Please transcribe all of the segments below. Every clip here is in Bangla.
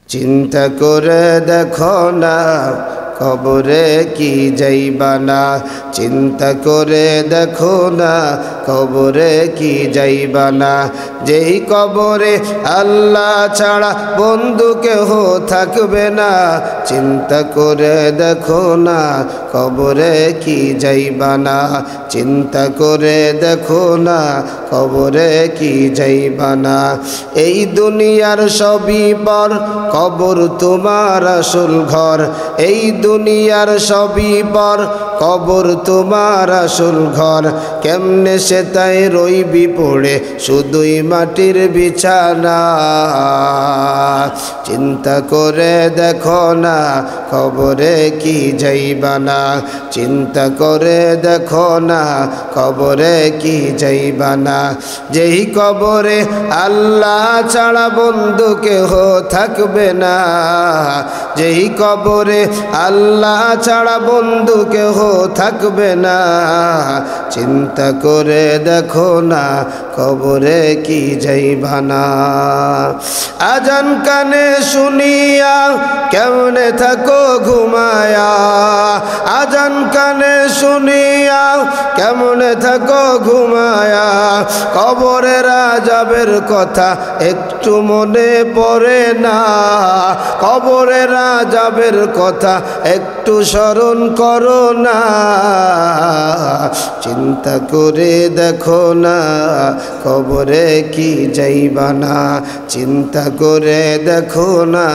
চিন্তা করে দেখো না কবরে কি যাইবা না, চিন্তা করে দেখো না কবরে কি যাইবা না। যেই কবরে আল্লাহ ছাড়া বন্ধু কেহ থাকবে না, চিন্তা করে দেখো না কবরে কি যাইবা না, চিন্তা করে দেখো না কবরে কি যাইবা না। এই দুনিয়ার সবই পর, কবর তোমার আসল ঘর। এই দুনিয়ার সবই পর, কবর তোমার আসল ঘর। কেমনে সে তাই রইবি পড়ে শুধুই মাটির বিছানা। চিন্তা করে দেখো না কবরে কি যাইবা না, চিন্তা করে দেখো না কবরে কি যাইবা না। যেই কবরে আল্লাহ ছাড়া বন্ধু কেহ থাকবে না, যেই কবরে আল্লাহ ছাড়া বন্ধু কেহ থাকবে না, চিন্তা করে দেখো না কবরে কি যাইবা না। আজান কানে শুনিয়া কেমনে থাকো ঘুমায়া, আজান কানে শুনিয়া কেমনে থাকো ঘুমায়া। কবরের আযাবের কথা একটু মনে পড়ে না, কবরের আযাবের কথা একটু স্মরণ করো না। চিন্তা করে দেখো না কবরে কি যাইবা না, চিন্তা করে দেখো না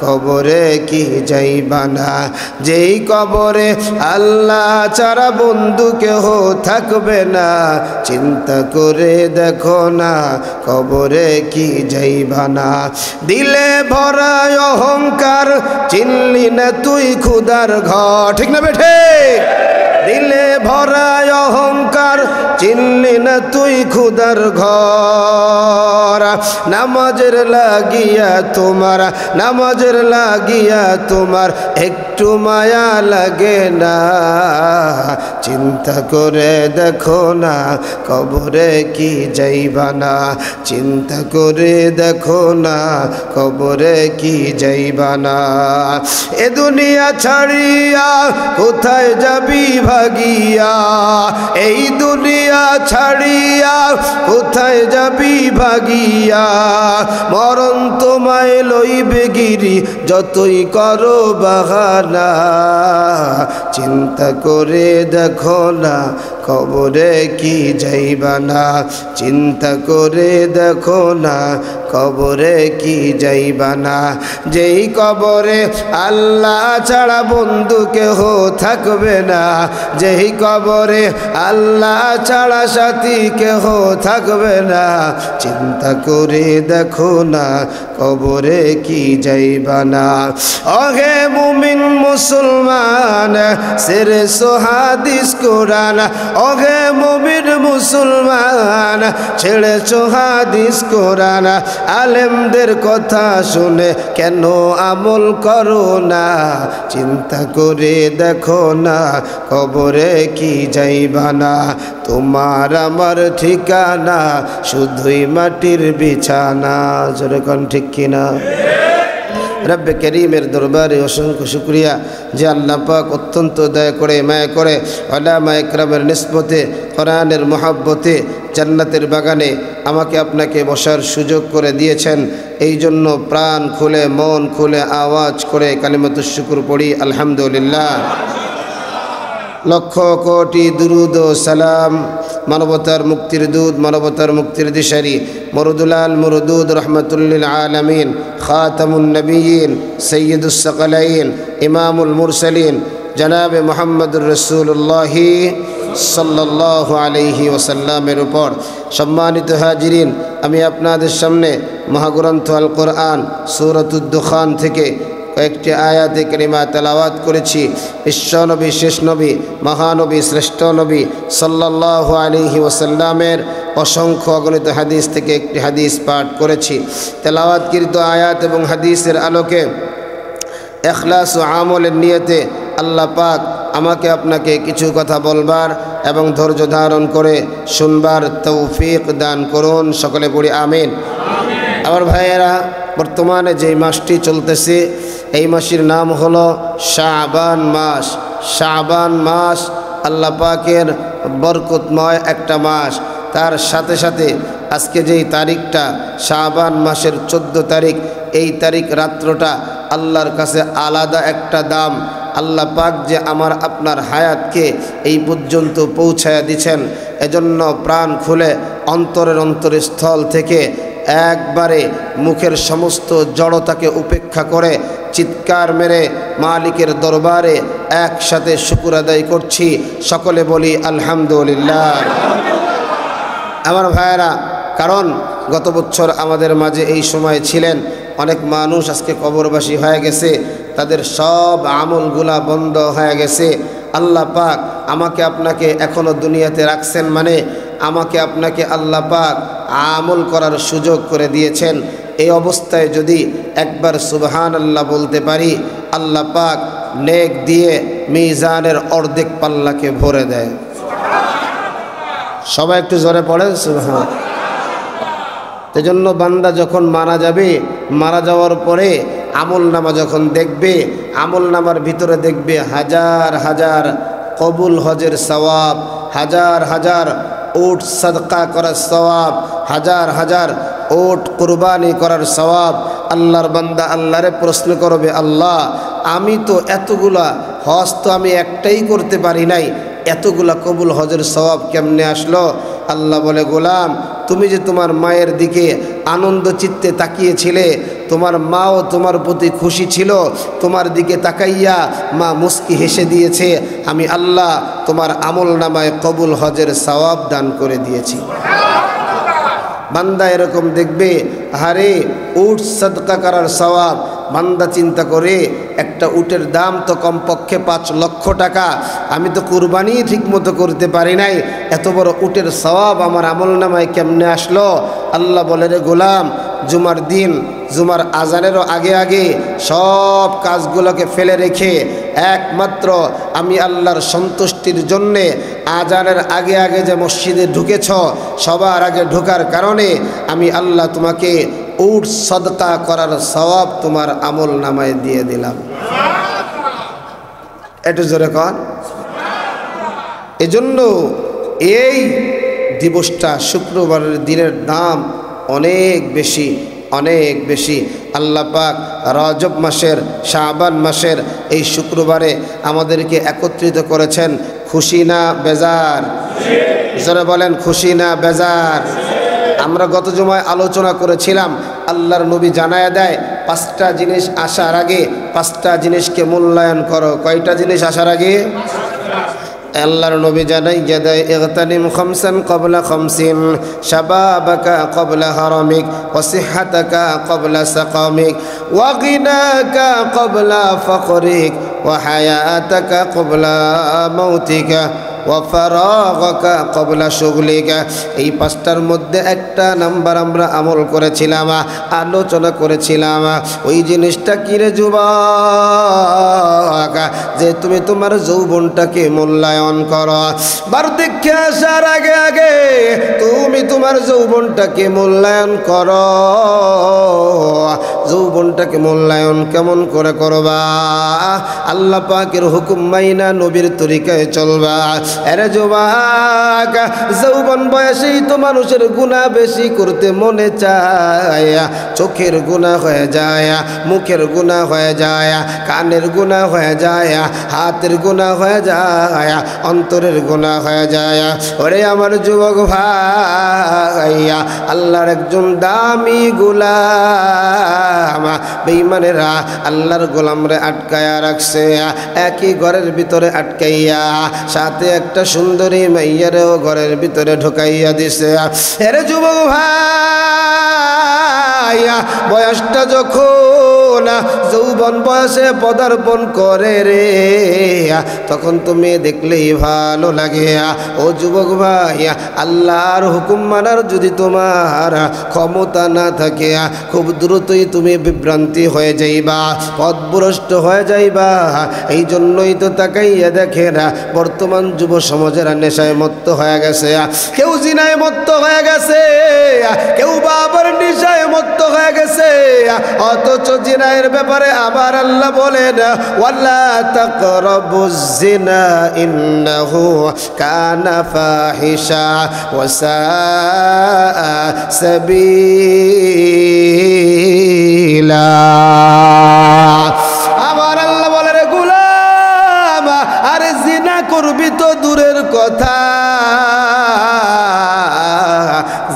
কবরে কি যাইবা না। যেই কবরে আল্লাহ ছাড়া বন্ধু কেহ থাকবে না, চিন্তা করে দেখো না কবরে কি যাইবা না। দিলে ভরা অহংকার চিনলি না তুই খুদার ঘর, ঠিক না বেঠে? দিলে ভরা অহংকার চিনলি না তুই খুদার ঘর। নামাজের লাগিয়া তোমার, নামাজের লাগিয়া তোমার একটু মায়া লাগে না, চিন্তা করে দেখো না কবরে কি যাইবা না, চিন্তা করে দেখো না কবরে কি যাইবা না। এ দুনিয়া ছাড়িয়া কোথায় যাবি ভাগিয়া, এই দুনিয়া ছাড়িয়া কোথায় যাবি ভাগিয়া। মরণ তোমায় লইবে গিরি যতই করো বাহানা, চিন্তা করে দেখো না কবরে কি যাইবা না, চিন্তা করে দেখো না কবরে কি যাইবা না। যেই কবরে আল্লাহ ছাড়া বন্ধু কেহ থাকবে না, যেই কবরে আল্লাহ ছাড়া সাথী কেহ থাকবে না, চিন্তা করে দেখো না কবরে কি যাইবা না। ওহে মুমিন মুসলমান সেরে হাদিস কোরআন, ওহে মুমিন মুসলমান ছেড়ে হাদিস কোরআন। আলেমদের কথা শুনে কেন আমল করো না, চিন্তা করে দেখো না কবরে কি যাইবা না। তোমার আমার ঠিকানা শুধুই মাটির বিছানা। জোরে কোন ঠিক কিনা? রব্বে করিমের দরবারে অসংখ্য শুকরিয়া যে আল্লাহ পাক অত্যন্ত দয়া করে মায়া করে উলামা ইকরামের নিসবতে কোরআনের মহব্বতে জান্নাতের বাগানে আমাকে আপনাকে বসার সুযোগ করে দিয়েছেন। এই জন্য প্রাণ খুলে মন খুলে আওয়াজ করে কালিমাতুশ শুকর পড়ি আলহামদুলিল্লাহ। লক্ষ কোটি দুরুদ ও সালাম মানবতার মুক্তির দূত, মানবতার মুক্তির দিশারি মরুদুলাল মুরদুদ রহমতুল্লিল আলামিন খাতামুন নবিয়্যিন সৈয়দুস সাকালাইন ইমামুল মুরসালিন জনাবে মুহাম্মদুর রাসূলুল্লাহ সাল্লাল্লাহু আলাইহি ওয়াসাল্লামের উপর। সম্মানিত হাজিরিন, আমি আপনাদের সামনে মহাগ্রন্থ আল কোরআন সূরাতুদ দুখান থেকে কয়েকটি আয়াতে কারিমা তেলাওয়াত করেছি। বিশ্বনবী শেষ নবী মহানবী শ্রেষ্ঠ নবী সাল্লাল্লাহু আলাইহি ওয়াসাল্লামের অসংখ্য অগণিত হাদিস থেকে একটি হাদিস পাঠ করেছি। তেলাওয়াতকৃত আয়াত এবং হাদিসের আলোকে ইখলাস ও আমলের নিয়তে আল্লাহ পাক আমাকে আপনাকে কিছু কথা বলবার এবং ধৈর্য ধারণ করে শুনবার তৌফিক দান করুন। সকলে পড়ি আমিন। আমার ভাইয়েরা, বর্তমানে যেই মাসটি চলতেছে এই মাসের নাম হলো শাবান মাস। শাবান মাস আল্লাহ পাকের বরকতময় একটা মাস। তার সাথে সাথে আজকে যেই তারিখটা শাবান মাসের 14 তারিখ, এই তারিখ রাত্রটা আল্লাহর কাছে আলাদা একটা দাম। আল্লাহ পাক যে আমার আপনার হায়াতকে এই পর্যন্ত পৌঁছায়া দিচ্ছেন, এজন্য প্রাণ খুলে অন্তরের অন্তরস্থল থেকে একবারে মুখের সমস্ত জড়তাকে উপেক্ষা করে চিৎকার মেরে মালিকের দরবারে একসাথে শুকর আদায় করছি। সকলে বলি আলহামদুলিল্লাহ। আমার ভাইয়েরা, কারণ গত বছর আমাদের মাঝে এই সময় ছিলেন অনেক মানুষ, আজকে কবরবাসী হয়ে গেছে, তাদের সব আমলগুলা বন্ধ হয়ে গেছে। আল্লাহ পাক আমাকে আপনাকে এখনো দুনিয়াতে রাখছেন, মানে আমাকে আপনাকে আল্লাহ পাক আমল করার সুযোগ করে দিয়েছেন। এই অবস্থায় যদি একবার সুবহানাল্লাহ বলতে পারি, আল্লাহ পাক নেক দিয়ে মিজানের অর্ধেক পাল্লাকে ভরে দেয়। সবাই একটু জোরে পড়েন সুবহান। সেজন্য বান্দা যখন মারা যাবে, মারা যাওয়ার পরে আমল নামা যখন দেখবে, আমল নামার ভিতরে দেখবে হাজার হাজার কবুল হজের সওয়াব, হাজার হাজার উট সাদকা করার সওয়াব, হাজার হাজার উট কুরবানি করার সওয়াব। আল্লাহর বান্দা আল্লাহরে প্রশ্ন করবে, আল্লাহ আমি তো এতগুলা হজ তো আমি একটাই করতে পারি নাই, এতগুলা কবুল হজের সওয়াব কেমনে আসলো? আল্লাহ বলে, গোলাম তুমি যে তোমার মায়ের দিকে আনন্দ চিত্তে তাকিয়েছিলে, তোমার মাও তোমার প্রতি খুশি ছিল, তোমার দিকে তাকাইয়া মা মুস্কি হেসে দিয়েছে, আমি আল্লাহ তোমার আমল নামায় কবুল হজের সওয়াব দান করে দিয়েছি। বান্দা এরকম দেখবে, আরে উট সাদকা করার সওয়াব। বান্দা চিন্তা করে, একটা উটের দাম তো কমপক্ষে 5 লক্ষ টাকা, আমি তো কুরবানি ঠিকমতো করতে পারি নাই, এত বড় উটের সওয়াব আমার আমল নামায় কেমনে আসলো? আল্লাহ বলে, রে গোলাম, জুমার দিন জুমার আজানেরও আগে আগে সব কাজগুলোকে ফেলে রেখে একমাত্র আমি আল্লাহর সন্তুষ্টির জন্যে আজানের আগে আগে যে মসজিদে ঢুকেছ, সবার আগে ঢোকার কারণে আমি আল্লাহ তোমাকে উট সাদকা করার সওয়াব তোমার আমল নামায় দিয়ে দিলাম। একটু জোরে কন। এজন্য এই দিবসটা, শুক্রবারের দিনের দাম অনেক বেশি, অনেক বেশি। আল্লাহ পাক রজব মাসের, শাবান মাসের এই শুক্রবারে আমাদেরকে একত্রিত করেছেন। খুশি না বেজার? জোরে বলেন, খুশি না বেজার? আমরা গত জুমায় আলোচনা করেছিলাম, আল্লাহর নবী জানায়া দেয় 5টা জিনিস আসার আগে 5টা জিনিসকে মূল্যায়ন করো। কয়টা জিনিস আসার আগে? আল্লাহর নবী জানাইয়া দেয়, ইগতানিম খামসান ক্বাবলা খামসিন, শাবাবাকা ক্বাবলা হারামিক, ওয়া সিহহাতাকা ক্বাবলা সাকামিক, ওয়া গিনাকা ক্বাবলা ফাকরিক, ওয়া হায়াতাকা ক্বাবলা মাউতিকা, ওয়া ফারাগাকা ক্বাবলা শুগলিকা। এই 5টার মধ্যে একটা নাম্বার আমরা আমল করেছিলাম, আলোচনা করেছিলাম। ওই জিনিসটা কি রে যুবক? যে তুমি তোমার যৌবনটাকে মূল্যায়ন করো। বার্ধক্যে আসার আগে আগে তুমি তোমার যৌবনটাকে মূল্যায়ন করো। যৌবনটাকে মূল্যায়ন কেমন করে করবা? আল্লাহ পাকের হুকুম মাইনা নবীর তরিকায় চলবা। আরে যুবক, যৌবন বয়সেই তো মানুষের গুনাহ বেশি করতে মনে চায়। চোখের গুনাহ হয়ে যায়, মুখের গুনাহ হয়ে যায়, কানের গুনাহ হয়ে যায়, হাতের গুনাহ হয়ে যায়, অন্তরের গুনাহ হয়ে যায়। ওরে আমার যুবক ভাইয়া, আল্লাহর একজন দামি গোলাম, বেঈমানেরা আল্লাহর গোলামরে আটকায়া রাখছে, একই ঘরের ভিতরে আটকাইয়া, সাথে একটা সুন্দরী মাইয়ারেও ঘরের ভিতরে ঢুকাইয়া দিছে। এরে যুবক ভাইয়া, বয়সটা যখন যৌবন বয়সে পদার্পণ করে রে, তখন তুমি দেখলেই ভালো লাগে। ও যুবক ভাইয়া, আল্লাহর হুকুম মানার যদি তোমার ক্ষমতা না থাকে, খুব দ্রুতই তুমি বিভ্রান্তি হয়ে যাইবা, পথভ্রষ্ট হয়ে যাইবা। এই জন্যই তো তাকাইয়া দেখে না, বর্তমানে বর্তমান যুব সমাজের নেশায় মত্ত হয়ে গেছে, কেউ জিনায় মত্ত হয়ে গেছে, কেউ বাবার নেশায় মত্ত হয়ে গেছে। অথচ জিনায়ের ব্যাপারে আবার আল্লাহ বলেন ওয়ালা তাকরাবুজ জিনা ইন্নাহু কানা ফাহিশা ওয়া সাআ সাবিলা। আবার আল্লাহ বলে রে গোলাম, আরে জিনা করবি তো দূরের কথা,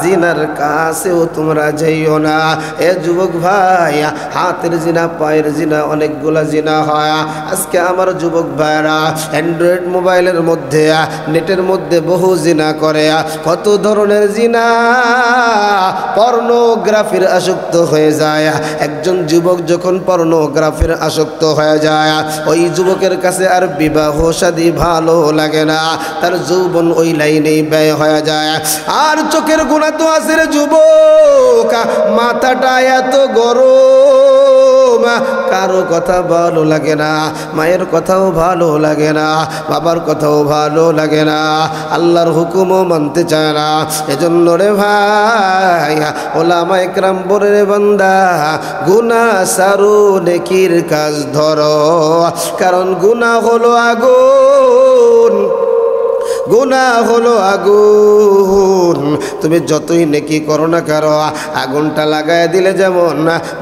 জিনার কাছেও তোমরা যাইও না। এ যুবক ভাই, হাতের জিনা, পায়ের জিনা, অনেকগুলা জিনা হয়। আজকে আমার যুবক ভাইরা অ্যান্ড্রয়েড মোবাইলের মধ্যে, নেটের মধ্যে বহু জিনা করে। কত ধরনের জিনা, পর্নোগ্রাফির আসক্ত হয়ে যায়। একজন যুবক যখন পর্নোগ্রাফির আসক্ত হয়ে যায়, ওই যুবকের কাছে আর বিবাহ শাদী ভালো লাগে না, তার যৌবন ওই লাইনেই ব্যয় হয়ে যায়। আর চোখের গুণা তো আছে রে যুবক, মাথাটা এত গরম, কারো কথা ভালো লাগে না, মায়ের কথাও ভালো লাগে না, বাবার কথাও ভালো লাগে না, আল্লাহর হুকুমও মানতে চায় না। এজন্য রে ভাই, ওলামা একরাম বলে রে বান্দা, গুনাহ সারু, নেকির কাজ ধরো, কারণ গুনাহ হলো আগুন, গুনাহ হলো আগুন। তুমি যতই নেকি করো না কারো, আগুনটা লাগায় দিলে যেমন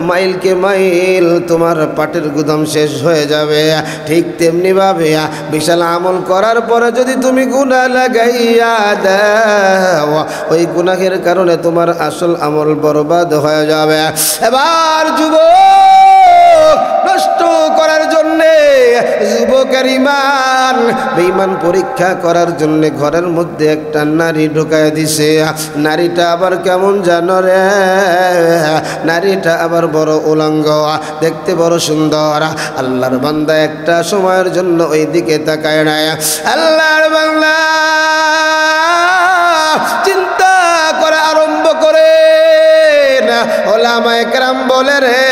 মাইলকে মাইল তোমার পাটের গুদাম শেষ হয়ে যাবে, ঠিক তেমনি ভাবে বিশাল আমল করার পরে যদি তুমি গুনাহ লাগাইয়া দাও, ওই গুনাহের কারণে তোমার আসল আমল বরবাদ হয়ে যাবে। এবার যুবক নষ্ট করার জন্যে, যুবকের ইমান বেঈমান পরীক্ষা করার জন্যে ঘরের মধ্যে একটা নারী ঢুকায় দিছে। নারীটা আবার কেমন জানো রে, নারীটা আবার বড় উলঙ্গ, দেখতে বড় সুন্দর। আল্লাহর বান্দা একটা সময়ের জন্য ওই দিকে তাকায় নাই। আল্লাহর বান্দা চিন্তা করা আরম্ভ করে, ওলামা একরাম বলে রে,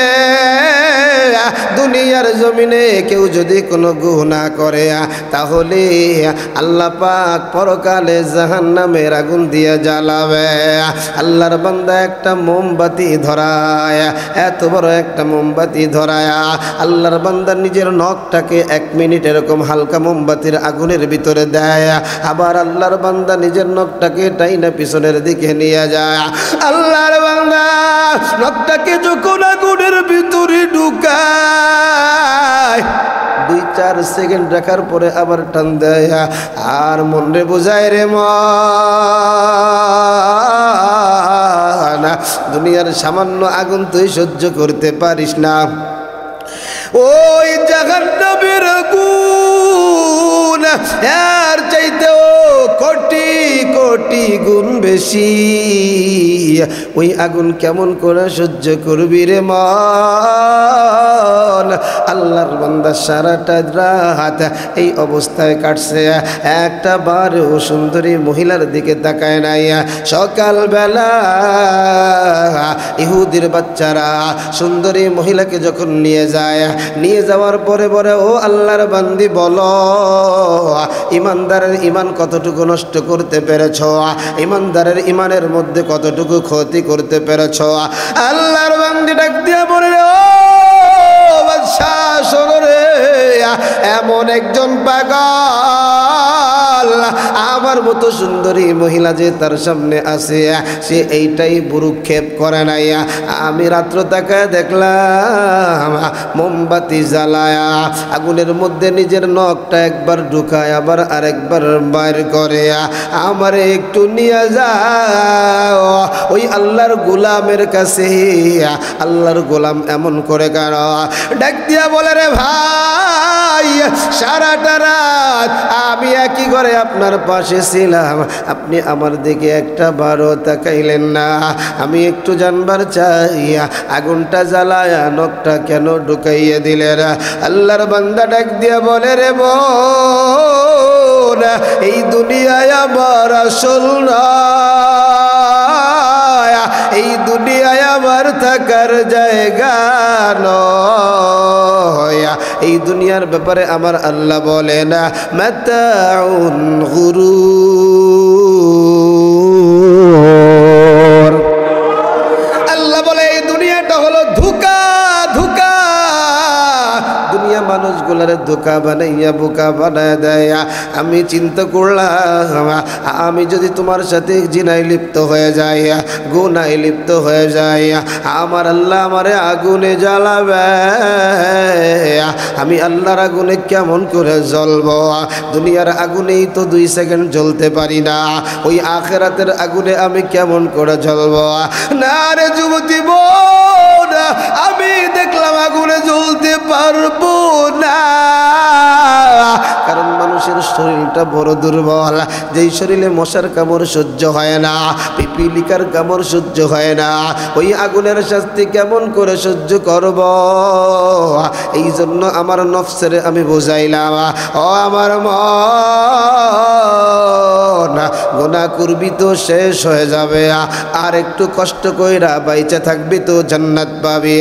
দুনিয়ার জমিনে কেউ যদি কোনো গুনাহ করে, তাহলে আল্লাহ পাক পরকালে জাহান্নামের আগুন দিয়ে জ্বালাবে। আল্লাহর বান্দা একটা মোমবাতি ধরায়, এত বড় একটা মোমবাতি ধরায়, আল্লাহর বান্দা নিজের নখটাকে 1 মিনিট এরকম হালকা মোমবাতির আগুনের ভিতরে দেয়, আবার আল্লাহর বান্দা নিজের নখটাকে টাইনা পিছনের দিকে নিয়ে যায়। আল্লাহর বান্দা নখটাকে যখন আগুনের ভিতরে ঢুকায়, 2-4 সেকেন্ড রাখার পরে আবার টান দেয়। আর মনে বোঝায় রে মন, দুনিয়ার সামান্য আগুন তুই সহ্য করতে পারিস না, ওই জাহান্নামের আগুন এর চাইতেও কোটি কোটি গুণ বেশি। ওই আগুন কেমন করে সহ্য করবি রে মন? আল্লাহর বান্দা সারাটা রাত এই অবস্থায় কাটছে, একটা বারও সুন্দরী মহিলার দিকে তাকায় নাই। সকালবেলা ইহুদির বাচ্চারা সুন্দরী মহিলাকে যখন নিয়ে যায়, নিয়ে যাওয়ার পরে বলে, ও আল্লাহর বান্দি বলো, ইমানদারের ইমান কতটুকু নষ্ট করতে পেরেছ, ইমানদারের ইমানের মধ্যে কতটুকু ক্ষতি করতে পেরেছ? আল্লাহর বান্দি ডাক দিয়ে বলে, ও বাদশা শোনো রে, এমন একজন পাগল আমার মতো সুন্দরী মহিলা যে তার সামনে আছে, সে এইটাই বুরুক্ষেপ করে নাই। আমি রাত্র তাকায় দেখলাম মোমবাতি জ্বালায়া আগুনের মধ্যে নিজের নখটা একবার ঢুকায় আবার আরেকবার বাইর করে, আমার একটু নিয়ে যাও ওই আল্লাহর গোলামের কাছে। আল্লাহর গোলাম এমন করে কেন? ডাক দিয়া বলে, রে ভাই, সারাটা রাত আমি একই ঘরে আপনার পাশে ছিলাম, আপনি আমার দিকে একটা বারও তাকাইলেন না। আমি একটু জানবার চাই, আগুনটা জ্বালায়া নখটা কেন ঢুকাইয়ে দিলেন? আল্লাহর বান্দা ডাক দিয়া বলে, রে বোন, এই দুনিয়ায় আমার আসল না, এই দুনিয়ায় আমার থাকার জায়গা নয়, এই দুনিয়ার ব্যাপারে আমার আল্লাহ বলে না মাতাউন গুরুর। আল্লাহ বলে এই দুনিয়াটা হলো ধোঁকা, ধোঁকা। দুনিয়া মানুষগুলারে ধোঁকা বানাইয়া বোকা বানায় দেয়। আমি চিন্তা করলাম আমি যদি তোমার সাথে জিনায় লিপ্ত হয়ে যাই, গুনায় লিপ্ত হয়ে যাই, আমার আল্লাহ আমারে আগুনে জ্বালাবে। আমি আল্লাহর আগুনে কেমন করে জ্বলব? দুনিয়ার আগুনেই তো 2 সেকেন্ড জ্বলতে পারি না, ওই আখিরাতের আগুনে আমি কেমন করে জ্বলব? না রে যুবতী বোন, আমি দেখলাম আগুনে জ্বলতে পারবো না। কারণ মানুষের শরীরটা বড় দুর্বল, যেই শরীরে মশার কামড় সহ্য হয় না, পিপিলিকার কামড় সহ্য হয় না, ওই আগুনের শাস্তি কেমন করে সহ্য করব? এই জন্য আমার নফসের আমি বুঝাইলাম, ও আমার মন, গুনাহ করবি তো শেষ হয়ে যাবে, আর একটু কষ্ট কইরা বাইচা থাকবি তো জান্নাত পাবি।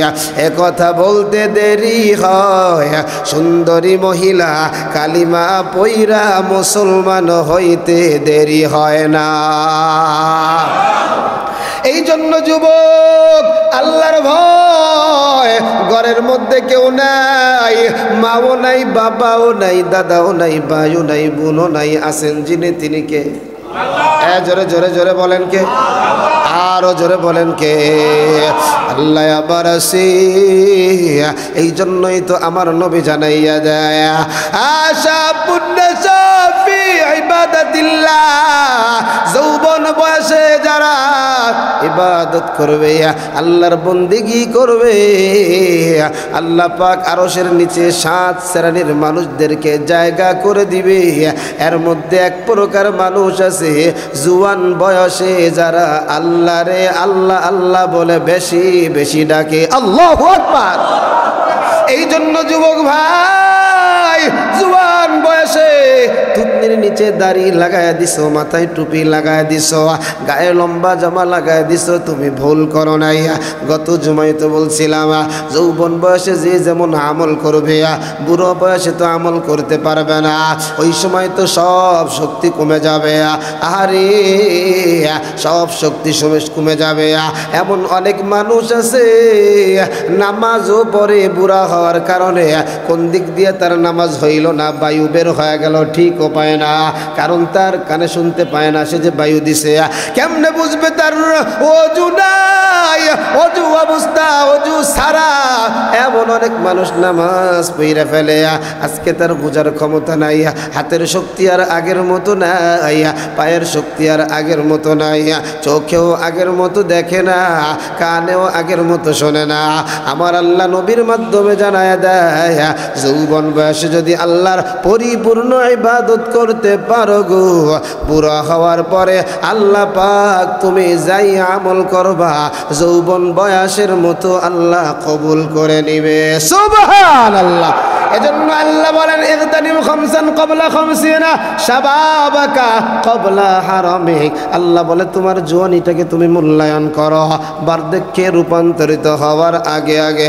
এ কথা বলতে দেরি হয়, সুন্দরী মহিলা কালিমা পইরা মুসলমান হইতে দেরি হয় না। এই জন্য যুবক, আল্লাহর ভয়, ঘরের মধ্যে কেউ নাই, মাও নাই, বাবাও নাই, দাদাও নাই, ভাইও নাই, বোনও নাই, আছেন যিনি তিনি কে? জোরে জোরে জোরে বলেন কে? আরো জোরে বলেন কে? আল্লাহ আবার আসি। এই জন্যই তো আমার নবী জানাইয়া দেয়, আশা পুণ্য সাফি ইবাদাতিল্লাহ, যৌবন বয়সে যারা ইবাদত করবে, আল্লাহর বন্দেগী করবে, আল্লাহ পাক আরশের নিচে 7 শ্রেণীর মানুষদেরকে জায়গা করে দিবে। এর মধ্যে এক প্রকার মানুষ আছে, জুয়ান বয়সে যারা আল্লাহরে আল্লাহ আল্লাহ বলে বেশি বেশি ডাকে। আল্লাহু আকবার। এই জন্য যুবক ভাই, জুয়ান বয়সে থুতনির নিচে দাড়ি লাগায় দিছো, মাথায় টুপি লাগায় দিছো, গায়ে লম্বা জামা লাগায় দিছো, তুমি ভুল করো নাই। গত জুমায় তো বলছিলাম, যৌবন বয়সে যে যেমন আমল করবে, বুড়ো বয়সে তো আমল করতে পারবে না। ওই সময় তো সব শক্তি কমে যাবে। আরে সব শক্তি সমেশ কমে যাবে। এমন অনেক মানুষ আছে নামাজও পড়ে, বুড়া হওয়ার কারণে কোন দিক দিয়ে তার নামাজ হইল না, বায়ু বের হয়ে গেল, ঠিকও পায় না, কারণ তার কানে শুনতে পায় না সে যে বায়ু দিছে। কেমনে বুঝবে তার অজু নাই, অজু অবস্থা, অজু সারা? এমন অনেক মানুষ নামাজ পড়ে ফেলে, আজকে তার বোঝার ক্ষমতা নাই, হাতের শক্তি আর আগের মতো নাই, পায়ের শক্তি আর আগের মতো নাই, চোখেও আগের মতো দেখে না, কানেও আগের মতো শোনে না। আমার আল্লাহ নবীর মাধ্যমে জানায় দেয়, যৌবন বয়সে যদি আল্লাহর পরিপূর্ণ ইবাদত করতে পারো গো, বুড়া হওয়ার পরে আল্লাহ পাক তুমি যাই আমল করবা যৌবন বয়সের মতো আল্লাহ কবুল করে নিবে। সুবহানাল্লাহ। এজন্য আল্লাহ বলেন, ইগতানিম খামসান ক্বাবলা খামসিনা শাবাবাকা ক্বাবলা হারামিক। আল্লাহ বলে তোমার জওয়ানিটাকে তুমি মূল্যায়ন করো বার্ধক্যে রূপান্তরিত হওয়ার আগে আগে।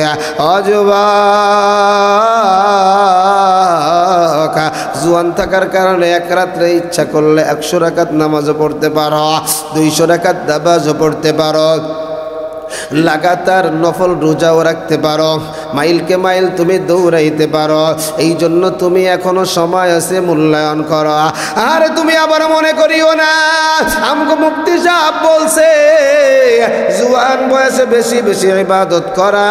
জোয়ান থাকার কারণে এক রাত্রে ইচ্ছা করলে 100 রাকাত নামাজও পড়তে পারো, 200 রাকাত নামাজও পড়তে পারো, লাগাতার নফল রোজাও রাখতে পারো, মাইলকে মাইল তুমি দৌড়াইতে পারো। এই জন্য তুমি এখনো সময় আছে, মূল্যায়ন করো। আর তুমি আবার মনে করিও না আমগো মুফতি সাহেব বলছে জুয়ান বয়সে বেশি বেশি ইবাদত করা,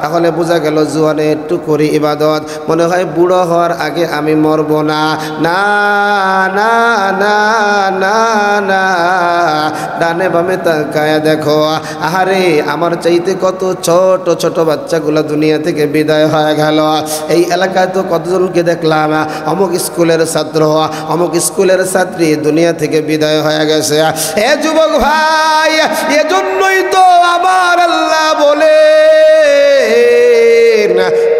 তাহলে বোঝা গেল জুয়ানে একটু করি ইবাদত, মনে হয় বুড়ো হওয়ার আগে আমি মরব না। না না না না না, ডানে বামে তাকায়া দেখো, আহারে আমার চাইতে কত ছোট ছোট বাচ্চাগুলো দুনিয়া থেকে বিদায় হয়ে গেল। এই এলাকায় তো কতজনকে দেখলাম অমুক স্কুলের ছাত্র, অমুক স্কুলের ছাত্রী দুনিয়া থেকে বিদায় হয়ে গেছে। এ যুবক ভাই, এজন্যই তো আমার আল্লাহ বলে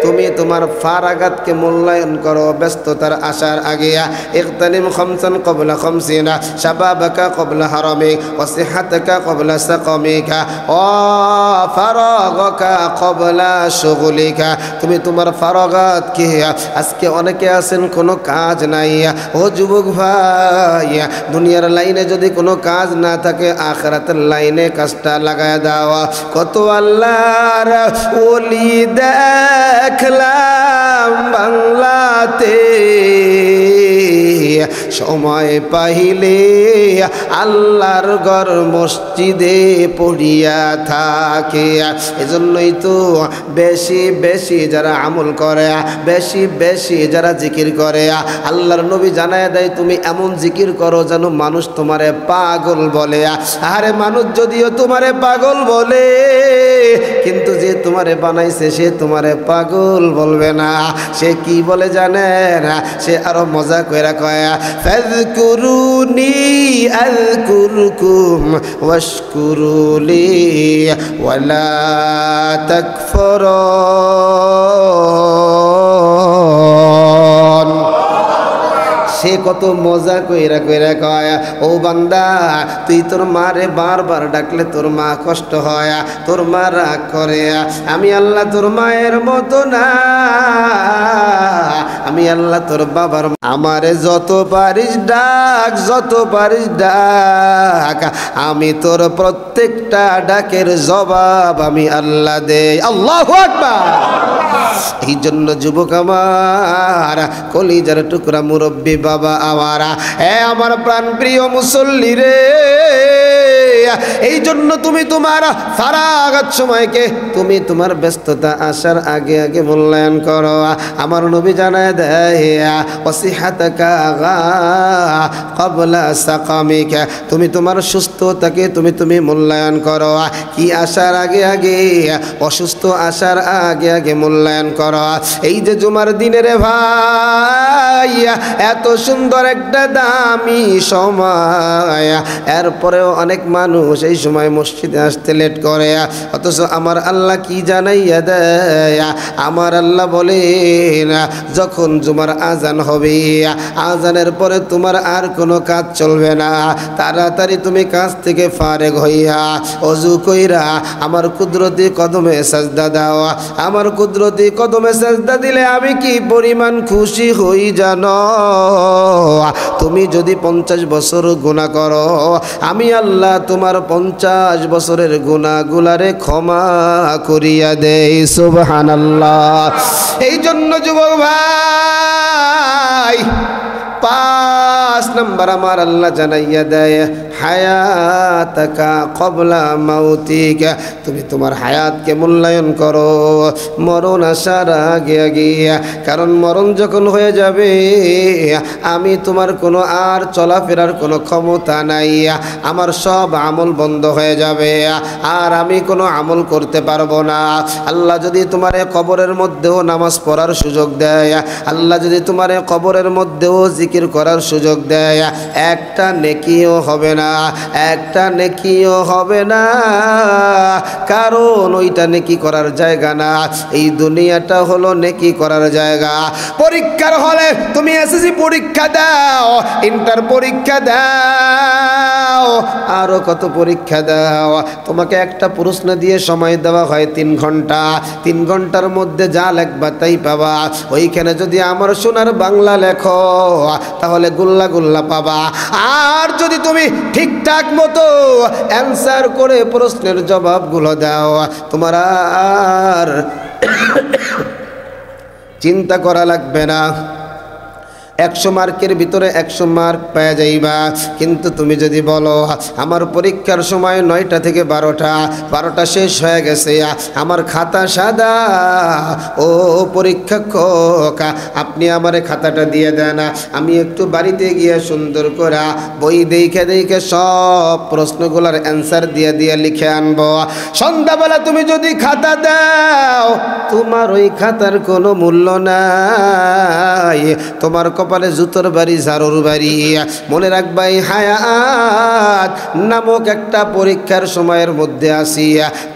তুমি তোমার ফারাগাতকে মূল্যায়ন করো ব্যস্ততার আসার আগে ইগতানিম খামসান ক্বাবলা খামসিনা শাবাবাকা ক্বাবলা হারামিক ওয়া সিহহাতাকা ক্বাবলা সাকামিকা ওয়া ফারাগাকা ক্বাবলা শুগলিকা তুমি তোমার ফারাগাত কি আজকে অনেকে আছেন কোনো কাজ নাই ও যুবক ভাই দুনিয়ার লাইনে যদি কোনো কাজ না থাকে আখিরাতের লাইনে কাজটা লাগায় দাও কত আল্লাহর ওলি দেখলাম বাংলাতে সময় পাইলে আল্লাহর ঘর মসজিদে পড়িয়া থাকে এজন্যই তো বেশি বেশি যারা আমল করে বেশি বেশি যারা জিকির করে আল্লাহর নবী জানায় দেয় তুমি এমন জিকির করো যেন মানুষ তোমারে পাগল বলে আরে মানুষ যদিও তোমারে পাগল বলে কিন্তু যে তোমারে বানাইছে সে তোমারে পাগল বলবে না সে কি বলে জানেন সে আরো মজা কইরা কয় ফাযকুরুনি আযকুরকুম ওয়াশকুরুলি ওয়ালা তাকফুরুন সে কত মজা কইরা কইরা কয় ও বান্দা তুই তোর মারে বারবার ডাকলে তোর মা কষ্ট হয় তোর মা রাগ করে আমি আল্লাহ তোর মায়ের মতো না আমি আল্লাহ তোর বাবার আমারে যত পারিস ডাক যত পারিস ডাক আমি তোর প্রত্যেকটা ডাকের জবাব আমি আল্লাহ দেই আল্লাহু আকবার এই জন্য যুবক আমার কলিজার টুকরা মুরব্বী বাবা আমারা আমার প্রাণ প্রিয় মুসল্লি রে এই জন্য তুমি তোমার ফারাগাত সময়কে তুমি তোমার ব্যস্ততা আসার আগে আগে মূল্যায়ন করো আমার নবী জানায় দেয় ওয়াসিহাতাকা ক্বাবলা সাকামিকা তুমি তোমার সুস্থতাকে তুমি মূল্যায়ন করো কি আসার আগে আগে অসুস্থ আসার আগে আগে মূল্যায়ন করো এই যে জুমার দিনে রে ভাই এত সুন্দর একটা দামি সময় এরপরেও অনেক মানুষ এই সময় মসজিদে আসতে লেট করে অথচ আমার আল্লাহ কি জানাইয়া দেয় আমার আল্লাহ বলেন যখন জুমার আজান হবে আজানের পরে তোমার আর কোনো কাজ চলবে না তাড়াতাড়ি তুমি কাজ থেকে ফারেগ হইয়া ওযু কইরা আমার কুদরতি কদমে সাজদা দাও আমার কুদরতি কদমে সাজদা দিলে আমি কি পরিমাণ খুশি হই জানো তুমি যদি 50 বছর গুনাহ করো আমি আল্লাহ তোমার 50 বছরের গুনাহগুলারে ক্ষমা করিয়া দেই সুবহানাল্লাহ এই জন্য যুবক ভাই 5 নম্বর আমার আল্লাহ জানাইয়া দেয় হায়াতাকা ক্বাবলা মাউতিকা তুমি তোমার হায়াতকে মূল্যায়ন করো মরণ আসার আগে আগে কারণ মরণ যখন হয়ে যাবে আমি তোমার কোনো আর চলাফেরার কোনো ক্ষমতা নাই আমার সব আমল বন্ধ হয়ে যাবে আর আমি কোনো আমল করতে পারবো না আল্লাহ যদি তোমারে কবরের মধ্যেও নামাজ পড়ার সুযোগ দেয় আল্লাহ যদি তোমারে কবরের মধ্যেও জিকির করার সুযোগ দেয় একটা নেকিও হবে না একটা নেকিও হবে না কারণ ওইটা নেকি করার জায়গা না এই দুনিয়াটা হলো নেকি করার জায়গা পরীক্ষার হলে তুমি এসএসসি পরীক্ষা দাও ইন্টার পরীক্ষা দাও আরো কত পরীক্ষা দাও তোমাকে একটা প্রশ্ন দিয়ে সময় দেওয়া হয় 3 ঘন্টা 3 ঘন্টার মধ্যে যা লেখবা তাই পাবা ওইখানে যদি আমার সোনার বাংলা লেখো তাহলে গুল্লা গুল্লা পাবা আর যদি তুমি ঠিকঠাক মতো অ্যান্সার করে প্রশ্নের জবাবগুলো দাও তোমার আর চিন্তা করা লাগবে না 100 মার্কের ভিতরে 100 মার্ক পেয়ে যাইবা কিন্তু তুমি যদি বলো আমার পরীক্ষার সময় 9টা থেকে 12টা শেষ হয়ে গেছে আমার খাতা সাদা ও পরীক্ষক আপনি আমারে খাতাটা দিয়ে দেন আমি একটু বাড়িতে গিয়ে সুন্দর করে বই দেখে সব প্রশ্নগুলোর অ্যান্সার দিয়ে লিখে আনবো সন্ধ্যাবেলা তুমি যদি খাতা দাও তোমার ওই খাতার কোনো মূল্য নাই তোমার কপালে জুতোর বাড়ি ঝাড়ুর বাড়ি। মনে রাখবা এই হায়াত নামক একটা পরীক্ষার সময়ের মধ্যে আসি।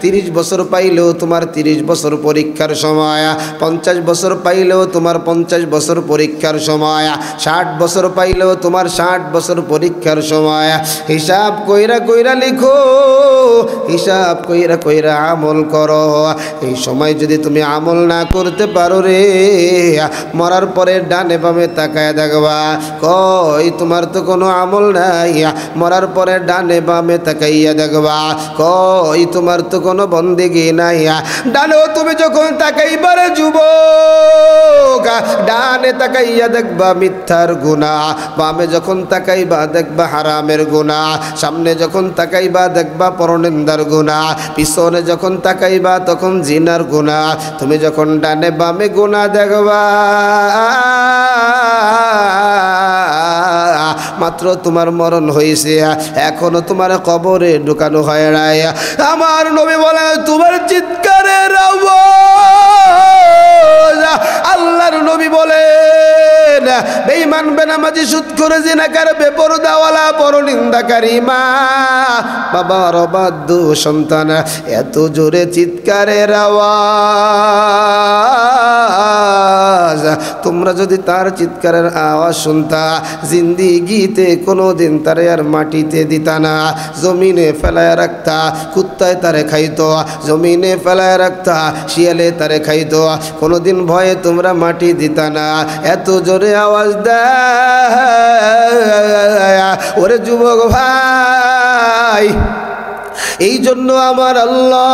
30 বছর পাইলেও তোমার 30 বছর পরীক্ষার সময়, 50 বছর পাইলেও তোমার 50 বছর পরীক্ষার সময়, 60 বছর পাইলেও তোমার 60 বছর পরীক্ষার সময়। হিসাব কইরা কইরা লিখো, হিসাব কইরা কইরা আমল করো। এই সময় যদি তুমি আমল না করতে পারো রে, মরার পরে ডানে বামে তাকায় দেখবা কই তোমার তো কোনো আমল নাই। মরার পরে ডানে বামে তাকাইয়া দেখবা কই তোমার তো কোনো বন্দেগি নাই। ডানেও তুমি যখন তাকাইবারে যুবক, ডানে তাকাইয়া দেখবা মিথ্যার গুনাহ, বামে যখন তাকাইবা দেখবা হারামের গুনাহ, সামনে যখন তাকাইবা দেখবা পরনিন্দার গুনাহ, পিছনে যখন তাকাইবা তখন জিনার গুনাহ। তুমি যখন ডানে বামে গুনাহ দেখবা, মাত্র তোমার মরণ হয়েছে, এখনো তোমার কবরে ঢুকানো হয় নাই। আমার নবী বলে তোমার চিৎকারের আওয়াজ, আল্লাহর নবী বলেন বেঈমান বেনামাজি সুদখোর জিনাকার বেপরদাওয়ালা পরনিন্দাকারী মা বাবার অবাধ্য সন্তান এত জোরে চিৎকারের আওয়াজ, তোমরা যদি তার চিৎকারের আওয়াজ শুনতা জিন্দিগিতে কোনোদিন তারে আর মাটিতে দিতা না, জমিনে ফেলায় রাখতা, কুত্তায় তারে খাইতো, জমিনে ফেলায় রাখতা, শিয়ালে তারে খাইতো, কোনোদিন ভয়ে তোমরা মাটি দিতা না। এত জোরে আওয়াজ দেয় ওরে যুবক ভাই। এই জন্য আমার আল্লাহ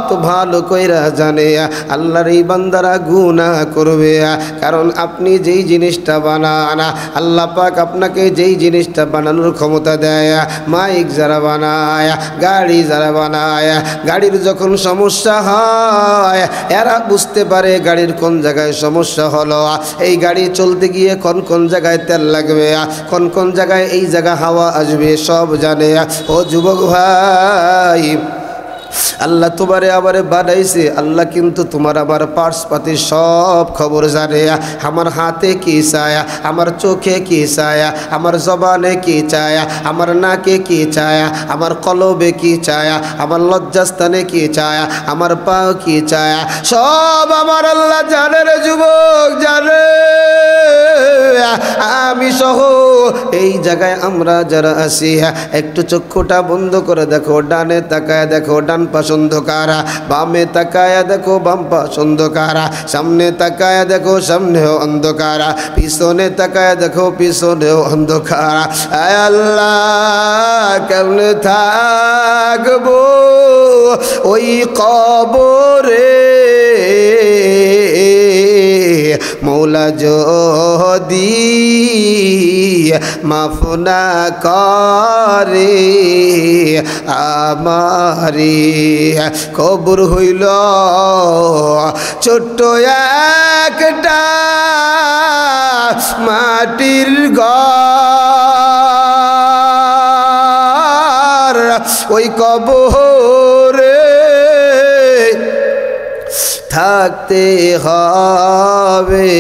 তো ভালো কইরা জানে আল্লাহর এই বান্দারা গুনাহ করবে, কারণ আপনি যেই জিনিসটা বানান আল্লাহ পাক আপনাকে যেই জিনিসটা বানানোর ক্ষমতা দেয়, মাইক যারা বানায়, গাড়ি যারা বানায়, গাড়ির যখন সমস্যা হয় এরা বুঝতে পারে গাড়ির কোন জায়গায় সমস্যা হলো, এই গাড়ি চলতে গিয়ে কোন কোন জায়গায় তেল লাগবে, কোন কোন জায়গায় এই জায়গা হাওয়া আসবে সব জানে। ও যুবক ভাই, আল্লাহ তোমারে আবারে বানাইছে, আল্লাহ কিন্তু তোমার আবার পার্স পাতি সব খবর জানে। আমার হাতে কি চায়, আমার চোখে কি চায়, আমার জবানে কি চায়, আমার নাকে কি চায়, আমার কলবে কি চায়, আমার লজ্জাস্থানে কি চায়, আমার পা কি চায়, সব আমার আল্লাহ জানে রে যুবক, জানে। আমি সহ এই জায়গায় আমরা যারা আছি একটু চক্ষুটা বন্ধ করে দেখো, ডানে তাকায় দেখো ডান পাশ অন্ধকার, বামে তাকায় দেখো বাম পাশ অন্ধকার, সামনে তাকায় দেখো সামনেও অন্ধকার, পিছনে তাকায় দেখো পিছনেও অন্ধকার। আয় আল্লাহ কেমনে থাকবো ওই কবরে, মৌলা যদি মাফ না করে আমারে, কবর হইল ছোট্ট একটা মাটির ঘর, ওই কবরে থাকতে হবে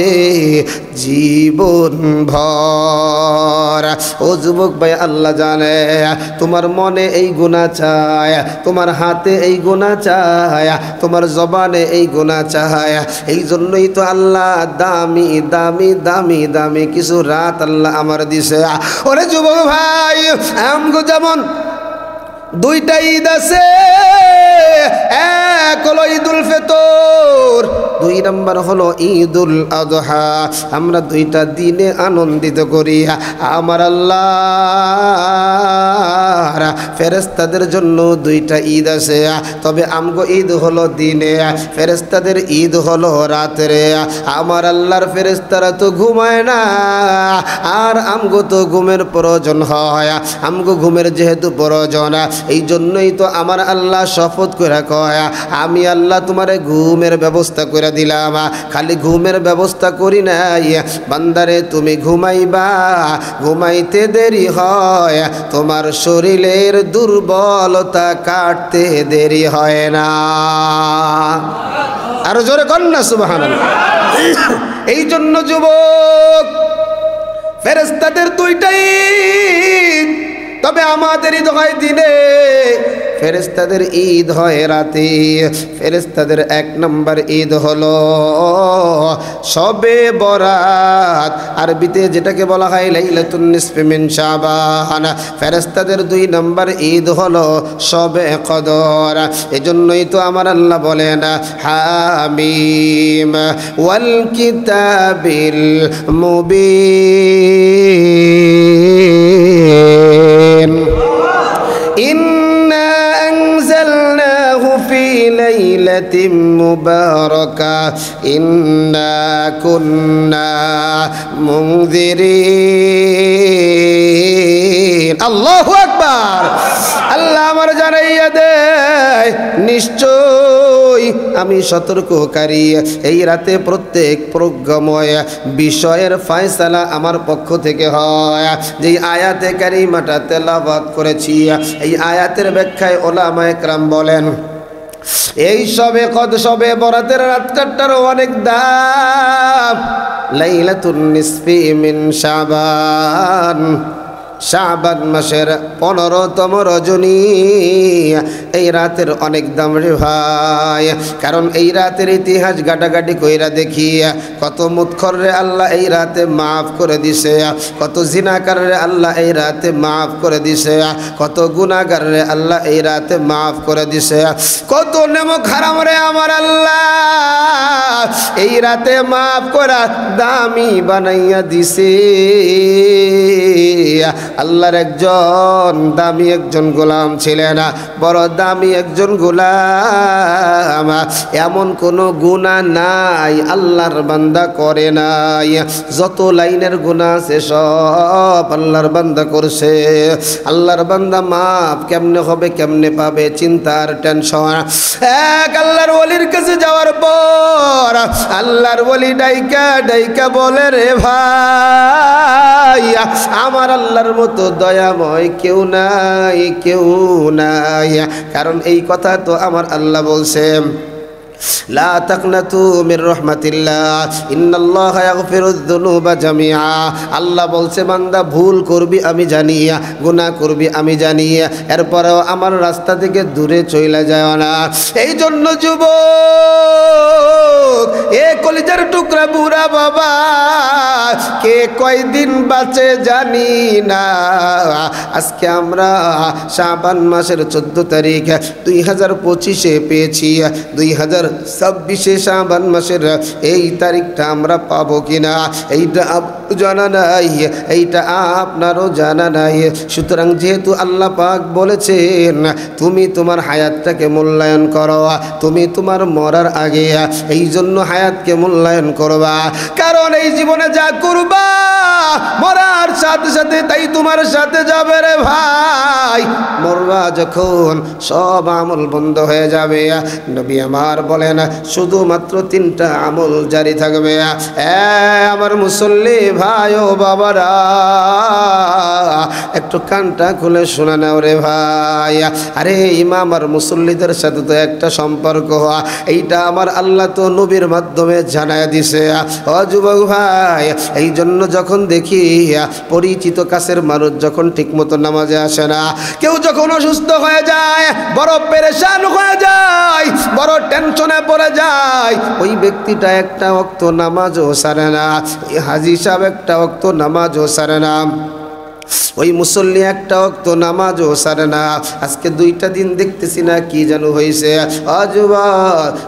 জীবন ভর। ও যুবক ভাই, আল্লাহ জানে তোমার মনে এই গুনাহ চায়, তোমার হাতে এই গুনাহ চায়, তোমার জবানে এই গুনাহ চায়। এই জন্যই তো আল্লাহ দামি দামি দামি দামি কিছু রাত আল্লাহ আমার দিছে। ওরে যুবক ভাই, আমগো যেমন দুইটা ঈদ আছে, এক হলো ঈদুল ফিতর, দুই নম্বর হলো ঈদুল আযহা। আমরা দুইটা দিনে আনন্দিত করি। আমার আল্লাহর ফেরেশতাদের জন্য দুইটা ঈদ আছে, তবে আমগো ঈদ হলো দিনে, ফেরেশতাদের ঈদ হলো রাতে। আমার আল্লাহর ফেরেশতারা তো ঘুমায় না, আর আমগো তো ঘুমের প্রয়োজন হয়, আমগো ঘুমের যেহেতু প্রয়োজন, এই জন্যই তো আমার আল্লাহ শপথ করে কয় আমি আল্লাহ তোমারে ঘুমের ব্যবস্থা করে দিলাম। খালি ঘুমের ব্যবস্থা করি নাই, বান্দারে তুমি ঘুমাইবা, ঘুমাইতে দেরি হয়, তোমার শরীরের দুর্বলতা কাটতে দেরি হয় না। আরো জোরে কর না সুবহানাল্লাহ। এই জন্য যুবক ফেরেশতাদের দুইটাই, তবে আমাদের ঈদ হয় দিনে, ফেরেশতাদের ঈদ হয় রাতে। ফেরেশতাদের এক নম্বর ঈদ হলো শবে বরাত, আরবিতে যেটাকে বলা হয় লাইলাতুন নিসফি মিন শাবান। ফেরেশতাদের দুই নম্বর ঈদ হলো শবে কদর। এজন্যই তো আমার আল্লাহ বলেন হামিম ওয়াল কিতাবিল মুবিন ইন্না আনজালনাহু ফি লাইলাতিন মুবারাকা ইন্না কুন্না মুনজিরিন। আল্লাহু আকবার। আল্লাহ আমার জানাইয়া দেয় নিশ্চয় আমি সতর্ককারী। এই রাতে প্রত্যেক প্রজ্ঞাময় বিষয়ের ফয়সালা আমার পক্ষ থেকে হয়। যে আয়াতে কারিমাটা তেলাওয়াত করেছি, এই আয়াতের ব্যাখ্যায় উলামায়ে কেরাম বলেন এই শবে বরাতের রাতটার অনেক দাম। লাইলাতুন নিসফি মিন শাবান, শাবান মাসের 15তম রজনী, এই রাতের অনেক দাম রে ভাই। কারণ এই রাতের ইতিহাস গাটাগাটি কইরা দেখি কত মুৎখর রে আল্লাহ এই রাতে মাফ করে দিছে, কত জিনাকার রে আল্লাহ এই রাতে মাফ করে দিছে, কত গুনাহগার রে আল্লাহ এই রাতে মাফ করে দিছে, কত নেমক হারাম রে আমার আল্লাহ এই রাতে মাফ করা দামি বানাইয়া দিছে। আল্লাহর একজন দামি একজন গোলাম ছিলেন, বড় দামি একজন গোলাম, এমন কোন গুনাহ নাই আল্লাহর বান্দা করে নাই। যত লাইনের গুনাহ আছে সব আল্লাহর বান্দা করছে। আল্লাহর বান্দা মাফ কেমনে হবে, কেমনে পাবে, চিন্তার টেনশন। এক আল্লাহর ওলির কাছে যাওয়ার পর আল্লাহর ওলি ডাইকা ডাইকা বলে রে ভাই আমার আল্লাহর মতো দয়াময় কেউ নাই, কেউ নাই। কারণ এই কথা তো আমার আল্লাহ বলছে লা তাকনাতু মির রাহমাতিল্লাহ ইন্নাল্লাহা ইয়াগফিরুয যুনুবা জামিআ। আল্লাহ বলছে বান্দা ভুল করবি আমি জানি, গুনাহ করবি আমি জানি, এরপরেও আমার রাস্তা থেকে দূরে চলে যায় না। এই জন্য যুবক এ কলিজার টুকরা বুড়া বাবা কে কয়দিন বাঁচে জানি না। আজকে আমরা শাবান মাসের 14 তারিখ 2025-এ পেয়েছি, 2026-এ শাবান মাসের এই তারিখটা আমরা পাবো কিনা এইটা জানা নাই, এইটা আপনারও জানা নাই। সুতরাং যেহেতু আল্লাহ পাক বলেছেন তুমি তোমার হায়াতটাকে মূল্যায়ন করো, তুমি তোমার মরার আগে এই জন্য হায়াতকে মূল্যায়ন করবা। কারণ এই জীবনে যা করবা মরার সাথে সাথে তাই তোমার সাথে যাবে রে ভাই। মরবা যখন সব আমল বন্ধ হয়ে যাবে। নবী আমার বলেন শুধুমাত্র 3টা আমল জারি থাকবে। আমার মুসল্লি ভাই ও বাবারা একটু কানটা খুলে শোনা নাও রে ভাই। আরে ইমাম আর মুসল্লিদের সাথে তো একটা সম্পর্ক, এইটা আমার আল্লাহ তো নবীর মাধ্যমে জানায় দিছে। ও যুবক ভাই, এই জন্য যখন দেখি পরিচিত কাছের মানুষ যখন ঠিকমতো নামাজে আসে না, কেউ যখন অসুস্থ হয়ে যায়, বড় পেরেশান হয়ে যায়, বড় টেনশনে পড়ে যায়, ওই ব্যক্তিটা একটা ওয়াক্ত নামাজও সারে না, হাজী সাহেব একটা ওয়াক্ত নামাজও সারে না, ওই মুসল্লি একটা ওয়াক্ত নামাজও সারে না। আজকে 2টা দিন দেখতেছি না কি যেন হয়েছে। আজবা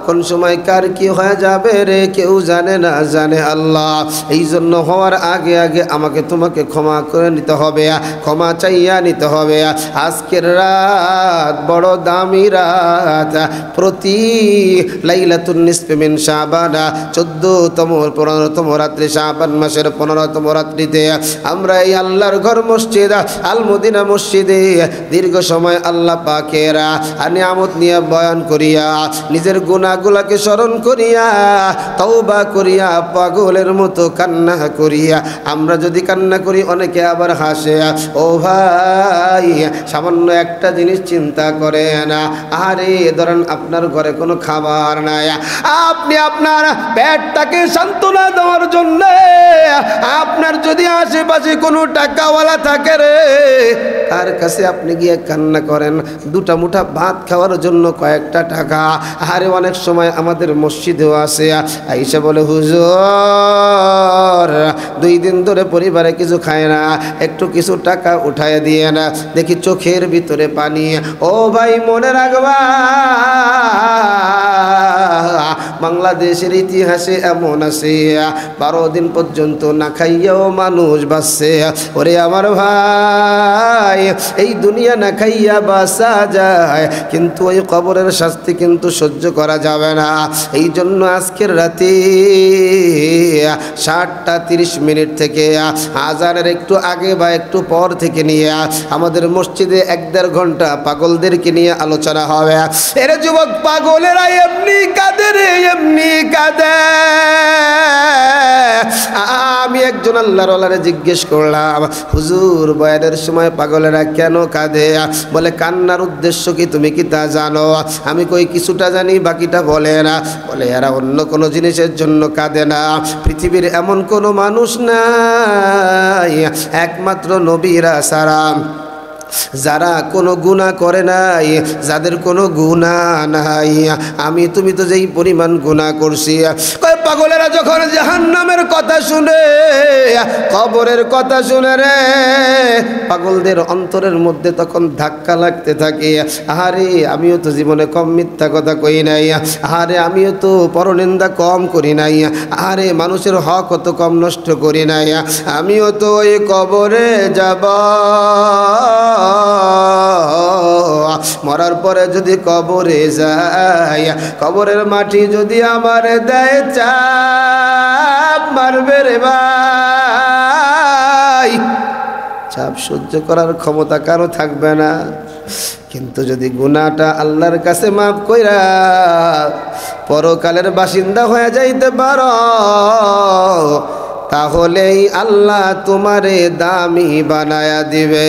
কোন সময় কার কি হয়ে যাবে রে কেউ জানে না, জানে আল্লাহ। এই জন্য হওয়ার আগে আগে আমাকে তোমাকে ক্ষমা করে নিতে হবে, ক্ষমা চাইয়া নিতে হবে। আজকের রাত বড় দামি রাত। প্রতি লাইলাতুন নিসফি মিন শাবান 14তম 15তম রাত্রি, শাবান মাসের 15তম রাত্রিতে আমরা এই আল্লাহর ঘর মসজিদ আল মদিনা মসজিদে দীর্ঘ সময় আল্লাহ পাকের নিয়ামত নিয়ে বয়ান করিয়া, নিজের গুনাহগুলোকে স্মরণ করিয়া, তওবা করিয়া, পাগলের মতো কান্না করিয়া। আমরা যদি কান্না করি অনেকে আবার হাসে। ও ভাই, সামান্য একটা জিনিস চিন্তা করেন, আরে ধরেন আপনার ঘরে কোনো খাবার নাই, আপনি আপনার পেটটাকে সান্ত্বনা দেওয়ার জন্য আপনার যদি আশেপাশে কোনো টাকাওয়ালা থাকে রে, তার কাছে আপনি গিয়ে কান্না করেন দুটা মুঠা ভাত খাওয়ার জন্য কয়েকটা টাকা। আরে অনেক সময় আমাদের মসজিদেও আছে, আইসা বলে হুজুর 2 দিন ধরে পরিবারে কিছু খায় না, একটু কিছু টাকা উঠায় দিয়ে না। দেখি চোখের ভিতরে পানি। ও ভাই মনে রাখবা, বাংলাদেশের ইতিহাসে এমন আছে 12 দিন পর্যন্ত না খাইয়াও মানুষ বাঁচছে। ওরে আমার ভাই, এই দুনিয়া না খাইয়া বাঁচা যায়, কিন্তু ওই কবরের শাস্তি কিন্তু সহ্য করা যাবে না। এই জন্য আজকের রাতে 7:30 থেকে আজানের একটু আগে বা একটু পর থেকে নিয়ে আমাদের মসজিদে 1-1.5 ঘন্টা পাগলদেরকে নিয়ে আলোচনা হবে। এর যুবক পাগলেরা এমনি কাঁদে রে, এমনি কাঁদে। আমি একজন আল্লাহর ওয়ালারে জিজ্ঞেস করলাম, হুজুর বয়ানের সময় পাগলেরা কেন কাঁদে? বলে কান্নার উদ্দেশ্য কি তুমি কি তা জানো? আমি কই কিছুটা জানি, বাকিটা বলে না। বলে এরা অন্য কোনো জিনিসের জন্য কাঁদে না। পৃথিবীর এমন কোনো মানুষ নাই একমাত্র নবীরা ছাড়া যারা কোনো গুনাহ করে নাই, যাদের কোনো গুনাহ নাই। আমি তুমি তো যেই পরিমাণ গুনাহ করছি। কয় পাগলেরা যখন জাহান্নামের কথা শুনে, কবরের কথা শুনে রে, পাগলদের অন্তরের মধ্যে তখন ধাক্কা লাগতে থাকে। আরে আমিও তো জীবনে কম মিথ্যা কথা কই নাই, আরে আমিও তো পরনিন্দা কম করি নাই, আরে মানুষের হক তো কম নষ্ট করি নাই, আমিও তো ওই কবরে যাব। মরার পরে যদি কবরে যাই, কবরের মাটি যদি আমার দেয় চাপ মারবে রে ভাই, চাপ সহ্য করার ক্ষমতা কারো থাকবে না। কিন্তু যদি গুনাহটা আল্লাহর কাছে মাফ কইরা পরকালের বাসিন্দা হয়ে যাইতে পারো, তাহলেই আল্লাহ তোমারে দামি বানায়া দিবে।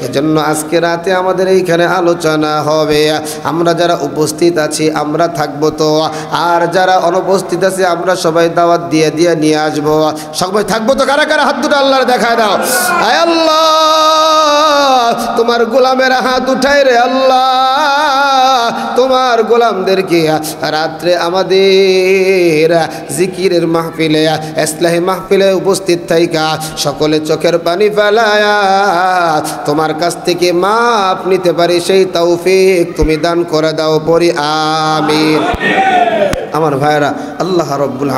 এজন্য আজকে রাতে আমাদের এইখানে আলোচনা হবে। আমরা যারা উপস্থিত আছি আমরা থাকবো তো, আর যারা অনুপস্থিত আছে আমরা সবাই দাওয়াত দিয়ে দিয়ে নিয়ে আসবো। সবাই থাকবো তো? কারা কারা হাত দুটো আল্লাহর দেখায় দাও। আয় আল্লাহ, তোমার গোলামের হাত উঠাই রে আল্লাহ, তোমার গোলামদেরকে রাত্রে আমাদের জিকিরের মাহফিলে, ইসলাহি মাহফিলে উপস্থিত থাইকা সকলে চোখের পানি ফেলায়া তোমার কাছ থেকে মাপ নিতে পারি সেই তৌফিক তুমি দান করে দাও, পড়ি আমিন। আমার ভাইরা, আল্লাহ রাব্বুল